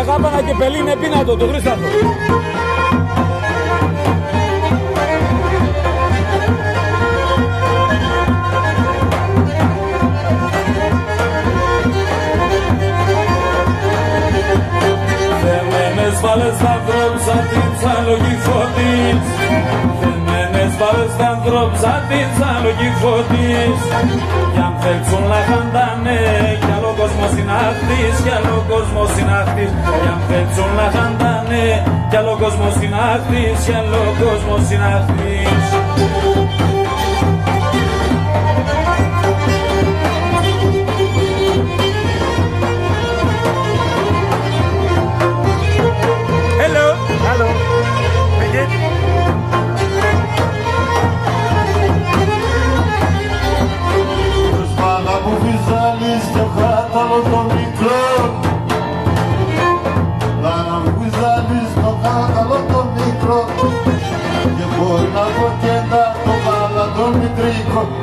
Γάπανα και πελή είναι πίνατο, το Χρήσταθο. Δεμένες βάλες τα ανθρώπους σαν την τσάλογη φωτής. Δεμένες βάλες τα ανθρώπους σαν την τσάλογη φωτής. Κι αν θέλουν να χαντάνε κι άλλο κόσμος είναι αυτής, κι άλλο κόσμος είναι αυτής. Κι αν θέλουν να χαντάνε κι άλλο κόσμος είναι αυτής, κι άλλο κόσμος είναι αυτής.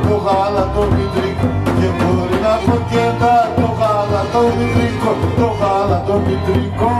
Το γάλα το μητρικό και μπορεί να φωτιέτα το γάλα το μητρικό, το γάλα το μητρικό.